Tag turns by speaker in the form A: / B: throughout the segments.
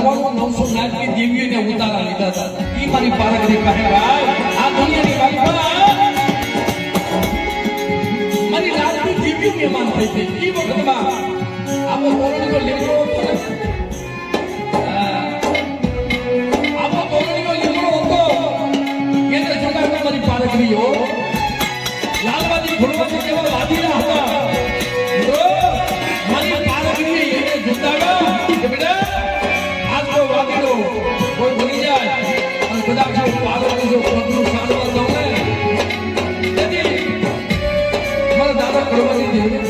A: 99 નાચની દેવીઓને ઉતારા લીધા હતા. ઈ મારી પારગરી કહે ભાઈ આ દુનિયાની વાઈફા મારી નાચની દેવીઓ મહેમાન થઈ ગઈ. ઈ વખતમાં આવો તોરણીનો લીમડો હતો ને, આવો તોરણીનો લીમડો હતો એને જોતા મારી પારગરીઓ લાલવાદી ફૂલવાદી જેવા વાદીના હતા. મારી પારગરીએ એને જોતા કે બેટા આ તો વાદીનો કોઈ બની જાય અને કદાચ જો પારગરી જો પગનું સારવા દઉં ને તેથી મારા દાદા ફૂલવાદી જેવું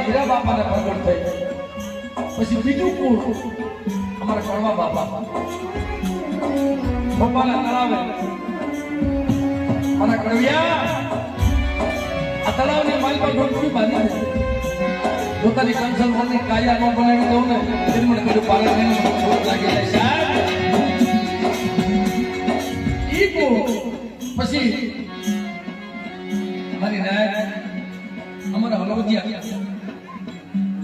A: હીરા બાપાને પ્રગટ થઈ. પછી બીજું કુળ અમારા કડવા બાપા પપ્પાના તળાવે મારા કડવિયા આ તળાવની માલ પર ડોકરી બાંધી છે. પોતાની કંસલ ની કાયા નો બનાવી દઉં ને તેને મને કડું પાલન નહીં લાગી જાય સાહેબ. ઈ કુળ પછી મારી રાય અમારા હલવતિયા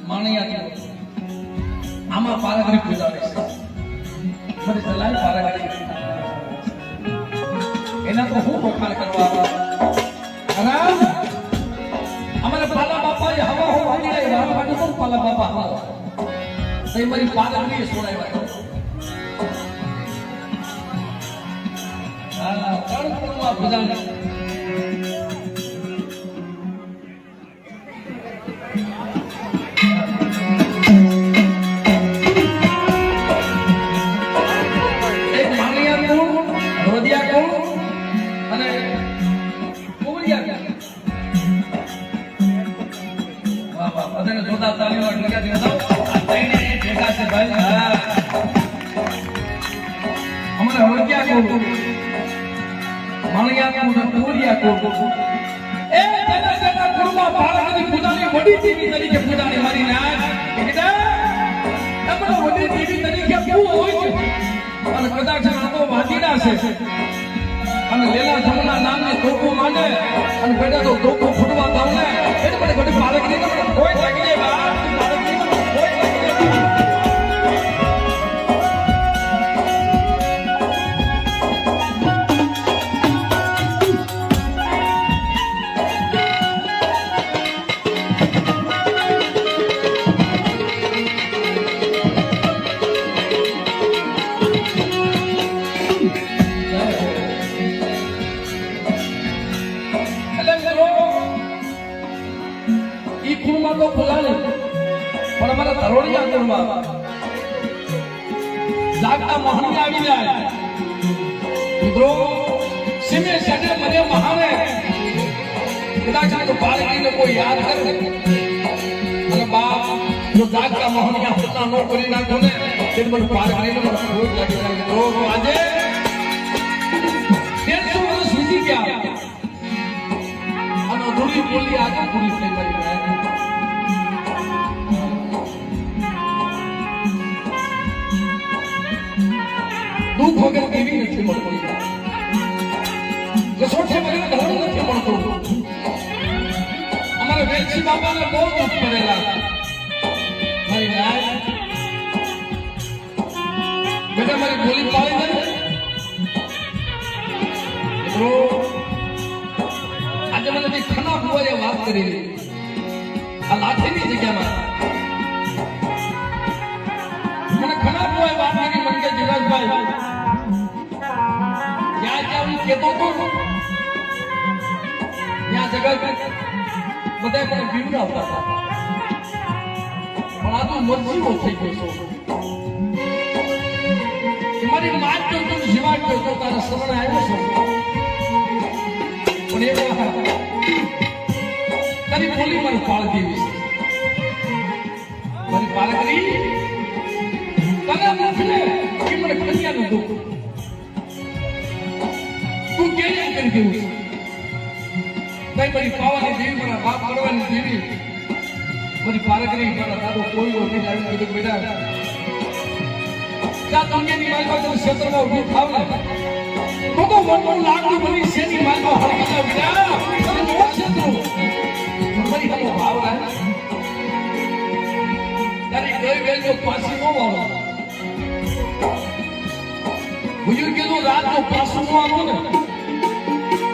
A: માણિયા આમાં પારગરી પૂજાવે છે. મને સલાહ પારગરી એના તો હું વખાણ કરવા અમારા પાલા બાપા એ હવા હો વાગી રહી રાત માટે તો પાલા બાપા હવા તો મારી પારગરી સોડાવ્યા. ત્રણ કુળમાં પૂજાને અને લેલા જમના નામની તોપો માંડે અને બેટા તો તોપો ફૂટવા દઉં ને એટલે મને ઘડી પારગરી કોઈ લાગી જાય બા પારગરી કોઈ લાગી જાગતા મોહની આવી જાય મિત્રો સિમે સડે મને મહાને કદાચ તો પારગરીને કોઈ યાદ કરે અને બાપ જો જાગતા મોહની હોતા નો કરી નાખો ને તે મને પારગરીને મને ખોટ લાગી જાય. મિત્રો આજે 150 વર્ષ વીતી ગયા અને અધૂરી બોલી આજે પૂરી થઈ ગઈ. દુઃખ વગર કેવી નથી મળતું, કસોટી વગર ઘર નથી મળતું. અમારા વેલસી બાપાને બહુ દુઃખ પડેલા. મારી નાય બેટા મારી ગોલી પાડી દે મિત્રો. આજે મને જે ખના કુંવરે વાત કરી આ લાઠીની જગ્યામાં મને ખના કુંવરે વાત કરી. મને કે જીરાજભાઈ જ્યાં હું કહેતો હતો ત્યાં જગત બધા મને બીવડાવતા હતા પણ આ તો મરજીવો થઈ ગયો છો. મારી માત તો તું જીવાત તો તારા શરણે આવ્યો છો પણ એ તારી બોલી મને ફાળ દેવી છે. મારી પારગરી તારા મુખને કે મને કન્યાનું દુઃખ તું કેમ કરી દેવું છે. કઈ મારી પાવાની દેવી મારા બાપ કરવાની દેવી મારી પારગરી મારા દાદો કોઈ ઓળખી આવી કીધું બેટા ત્યાં દુનિયાની વાઈફા તમે ક્ષેત્રમાં ઉભી થાવ ને તો મનનું લાગતું બની શેની માનો હળકી જાવ વિના તમે મોર છે તું મારી હાલો ભાવ રાખ તારી કોઈ વેલ જો પાછી નો વાળો હુજુર કીધું રાત નો પાછું નો આવો ને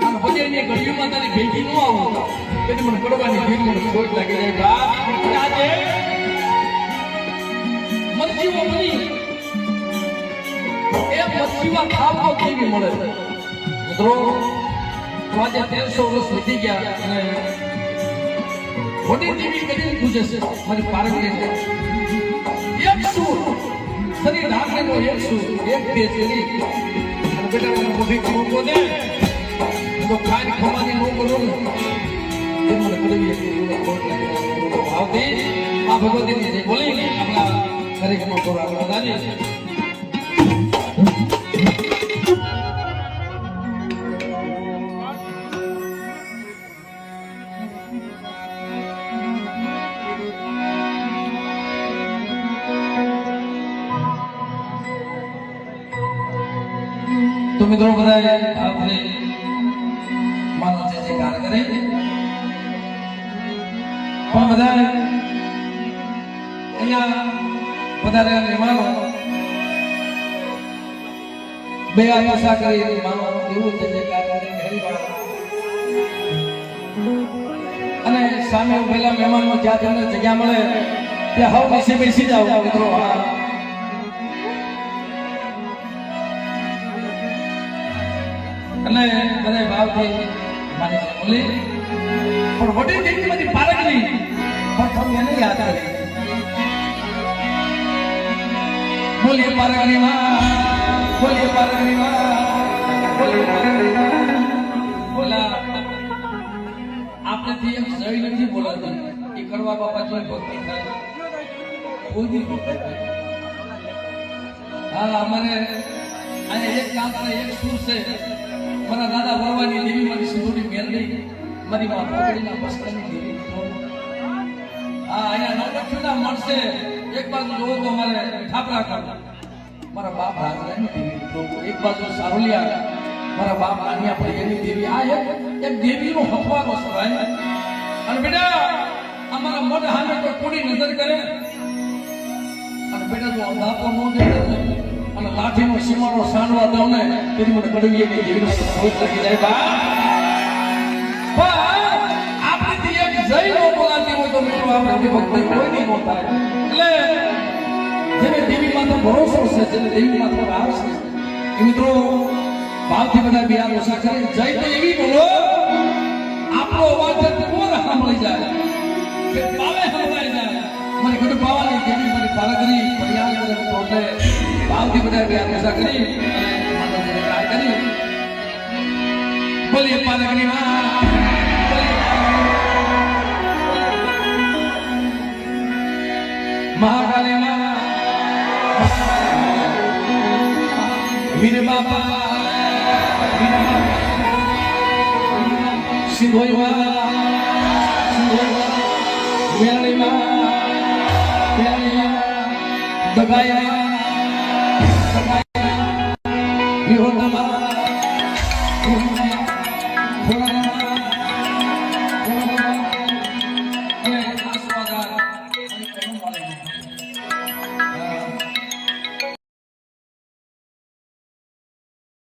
A: અને વજેની ઘડીઓમાં તારી ભેગી નો આવો એટલે મને કડવાની ભીડ મને ખોટ લાગી જાય બા આજે મરજીઓ બની એ મરજીમાં ખાવા કેવી મળે મિત્રો તો આજે 1300 વર્ષ વીતી ગયા અને મોટી દેવી કરીને પૂજે છે મારી પારગણી એક સુર શરીર ઢાંકેલો એક સુર એક તેજ કરી અને બેટા મને મોટી ખમો દે તો ખાઈ ખમાની નો કરું એ મને કડવી એક ખોટ લાગે ભાવથી આ ભગવતીની જે બોલી આપણા કાર્યક્રમ પર આગળ વધારીએ तो मित्रों बताए आपने मानो जैसे कार करे પણ બધાએ અહીંયા પધારેલા મહેમાનો બે આશા કરી માનો એવું છે જે કાર કરે અને સામે ઉભેલા મહેમાનો જ્યાં તમને જગ્યા મળે ત્યાં હાવ નીચે બેસી જાઓ મિત્રો અને બધા ભાવથી માની બોલી પણ મોટી દેવીમાંથી પારગની પણ તમે એને યાદ કરી બોલીએ પારગની માં બોલીએ પારગની માં બોલીએ પારગની માં બોલા આપણેથી એમ જય નથી બોલાતી એ કરવા બાપા જો ભક્તિ થાય કોઈ ભક્તિ હા અમારે અને એક કામ અને એક સુર છે મારા દાદા ભગવાનની દેવી મારી સિંધુની મેરડી મારી માં પકડીના બસ્તરની દેવી હા અહીંયા નવલક્ષના મળશે એક બાજુ જોવો તો મારે થાપરા કર મારા બાપ રાજરાની દેવી તો એક બાજુ સારુલિયા મારા બાપ આનિયા ભૈયાની દેવી આ એક દેવીનો હથવારો સવાય અને બેટા અમારા મોઢા હામે તો કોની નજર કરે અને બેટા જો અંધાપો નો દેખે અને લાઠીનો સીમાડો સાંડવા દઉં ને તેથી મને કડવીએ કે જીવનો સોચ લાગી જાય બા આપણી એક જય નો બોલાતી હોય તો મિત્રો આપણે ભક્તિ કોઈ નહીં નો થાય એટલે જેને દેવી માતા ભરોસો છે જેને દેવી માતા ભાવ છે એ મિત્રો ભાવથી બધા બિહાર ઓછા કરે જય તો એવી બોલો આપણો અવાજ કોણ સાંભળી જાય કે પાવે સંભળાઈ જાય મારી ગઢ પાવાની દેવી મારી પારગરી ફરિયાદ કરે તો ભાવથી બધા બિહાર ઓછા કરી માતાજીને ગાય કરી બોલીએ પારગરી માં મહાકાલી માં વીર બાબા સિંધોઈ માં મેરણી માં દગાયા વિહોતા માં